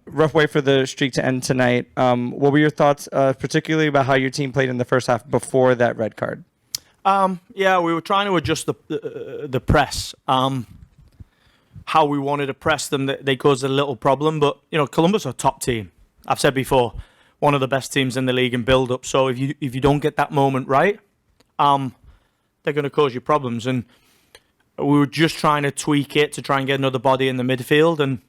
Rough way for the streak to end tonight. What were your thoughts, particularly about how your team played in the first half before that red card? Yeah, we were trying to adjust the press. How we wanted to press them, they caused a little problem. But Columbus are a top team. I've said before, one of the best teams in the league in build-up. So if you don't get that moment right, they're going to cause you problems. And we were just trying to tweak it to try and get another body in the midfield, and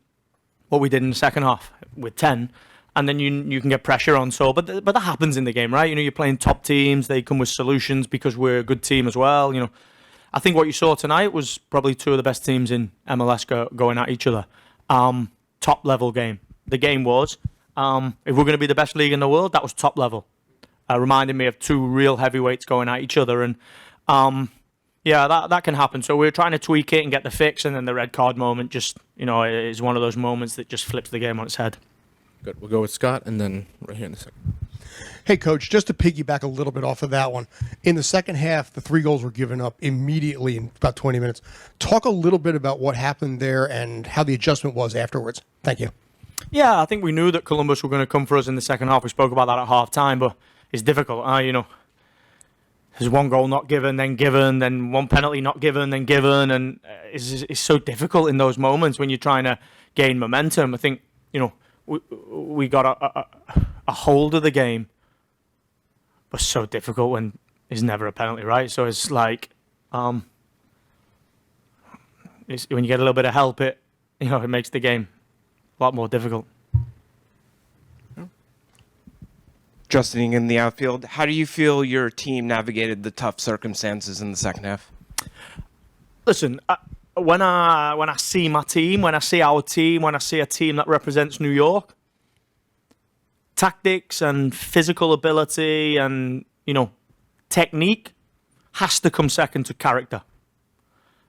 what we did in the second half with 10, and then you can get pressure on. So, but that happens in the game, right? You're playing top teams; they come with solutions because we're a good team as well. I think what you saw tonight was probably two of the best teams in MLS going at each other. Top level game. The game was. If we're going to be the best league in the world, that was top level. Reminded me of two real heavyweights going at each other, and yeah, that can happen. So we're trying to tweak it and get the fix, and then the red card moment just, is one of those moments that just flips the game on its head. Good. We'll go with Scott, and then right here in a second. Hey, Coach, just to piggyback a little bit off of that one, in the second half, the 3 goals were given up immediately in about 20 minutes. Talk a little bit about what happened there and how the adjustment was afterwards. Thank you. Yeah, I think we knew that Columbus were going to come for us in the second half. We spoke about that at half-time, but it's difficult. There's one goal not given, then one penalty not given, then given, and it's so difficult in those moments when you're trying to gain momentum. I think, we got a hold of the game, but so difficult when it's never a penalty, right? So it's like, when you get a little bit of help, it makes the game a lot more difficult. Justin in the outfield, how do you feel your team navigated the tough circumstances in the second half? Listen, when I see my team, when I see our team, when I see a team that represents New York, tactics and physical ability and, technique has to come second to character.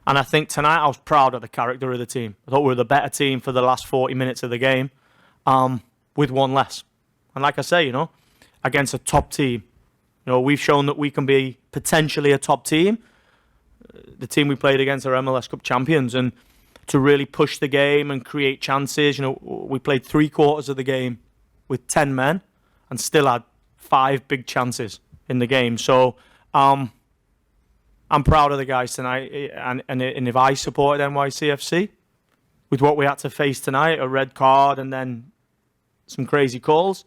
And I think tonight I was proud of the character of the team. I thought we were the better team for the last 40 minutes of the game, with one less. And like I say, against a top team, we've shown that we can be potentially a top team. The team we played against are MLS Cup champions, and to really push the game and create chances. We played 3/4 of the game with 10 men and still had 5 big chances in the game. So I'm proud of the guys tonight, and if I supported NYCFC with what we had to face tonight, a red card and then some crazy calls,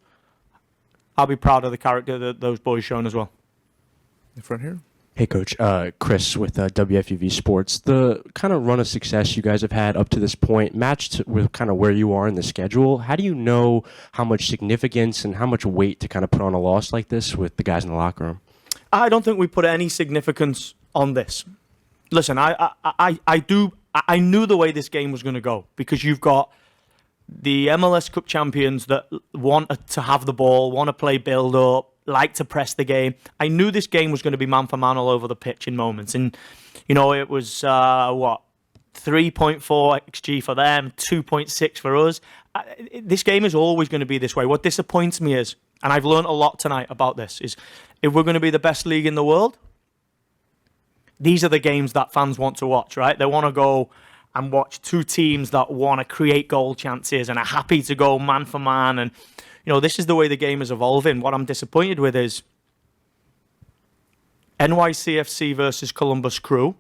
I'll be proud of the character that those boys shown as well. In front here. Hey, Coach. Chris with WFUV Sports. The kind of run of success you guys have had up to this point, matched with kind of where you are in the schedule, how do you know how much significance and how much weight to kind of put on a loss like this with the guys in the locker room? I don't think we put any significance on this. Listen, I knew the way this game was going to go, because you've got the MLS Cup champions that want to have the ball, want to play build-up, like to press the game. I knew this game was going to be man-for-man all over the pitch in moments. And, it was, 3.4 XG for them, 2.6 for us. This game is always going to be this way. What disappoints me is, and I've learned a lot tonight about this, is if we're going to be the best league in the world, these are the games that fans want to watch, right? They want to go and watch two teams that want to create goal chances and are happy to go man for man. And, this is the way the game is evolving. What I'm disappointed with is NYCFC versus Columbus Crew.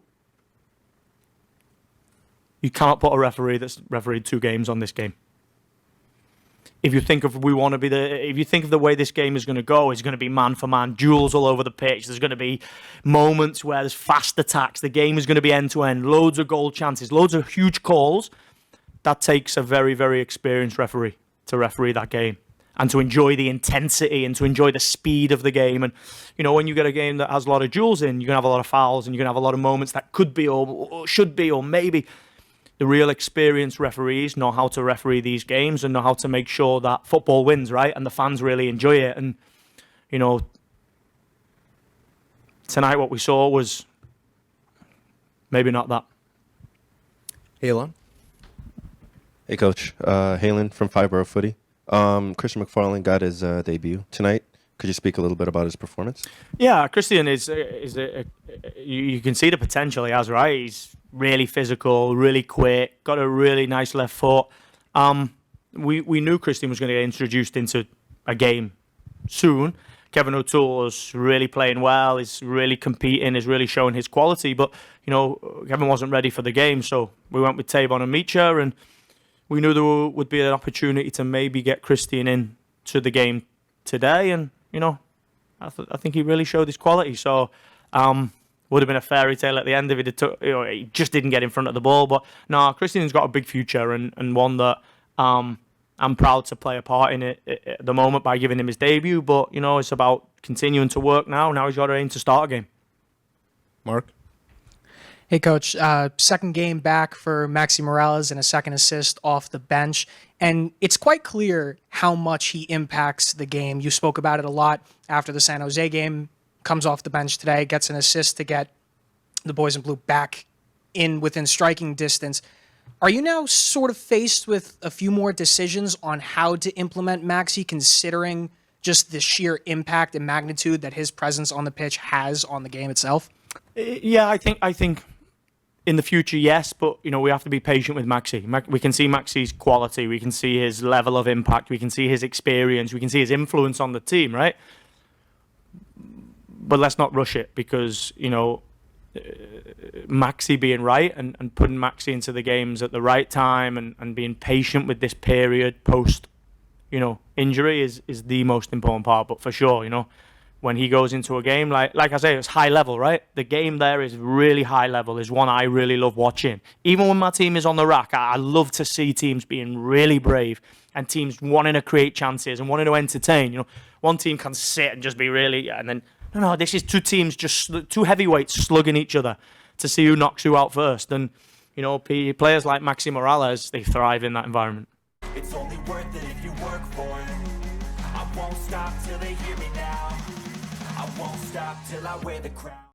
You cannot put a referee that's refereed 2 games on this game. If you think of the way this game is going to go, it's going to be man for man, duels all over the pitch. There's going to be moments where there's fast attacks. The game is going to be end to end, loads of goal chances, loads of huge calls. That takes a very, very experienced referee to referee that game and to enjoy the intensity and to enjoy the speed of the game. And, when you get a game that has a lot of duels in, you're going to have a lot of fouls and you're going to have a lot of moments that could be or should be or maybe. The real experienced referees know how to referee these games and know how to make sure that football wins, right? And the fans really enjoy it. And, tonight what we saw was maybe not that. Hey, Elon. Hey, Coach. Halen from Fibro Footy. Christian McFarland got his debut tonight. Could you speak a little bit about his performance? Yeah, Christian you can see the potential he has, right? He's really physical, really quick, got a really nice left foot. we knew Christian was going to get introduced into a game soon. Kevin O'Toole's really playing well. He's really competing. He's really showing his quality. But, Kevin wasn't ready for the game. So we went with Tavon and Mitja, and we knew there would be an opportunity to maybe get Christian in to the game today. And, I think he really showed his quality. So would have been a fairy tale at the end if he just didn't get in front of the ball. But no, Christian's got a big future and one that I'm proud to play a part in it at the moment by giving him his debut. But, it's about continuing to work now. Now he's got to aim to start a game. Mark? Hey, Coach. Second game back for Maxi Morales and a second assist off the bench. And it's quite clear how much he impacts the game. You spoke about it a lot after the San Jose game. Comes off the bench today, gets an assist to get the boys in blue back in within striking distance. Are you now sort of faced with a few more decisions on how to implement Maxi, considering just the sheer impact and magnitude that his presence on the pitch has on the game itself? Yeah, I think in the future, yes, but we have to be patient with Maxi. We can see Maxi's quality, we can see his level of impact, we can see his experience, we can see his influence on the team, right? But let's not rush it because, Maxi being right and putting Maxi into the games at the right time and being patient with this period post, injury is the most important part. But for sure, when he goes into a game, like I say, it's high level, right? The game there is really high level, is one I really love watching. Even when my team is on the rack, I love to see teams being really brave and teams wanting to create chances and wanting to entertain. One team can sit and just be really, and then, no, this is two teams, two heavyweights slugging each other to see who knocks who out first. And, players like Maxi Morales, they thrive in that environment. It's only worth it if you work for it. I won't stop till they hear me now. I won't stop till I wear the crown.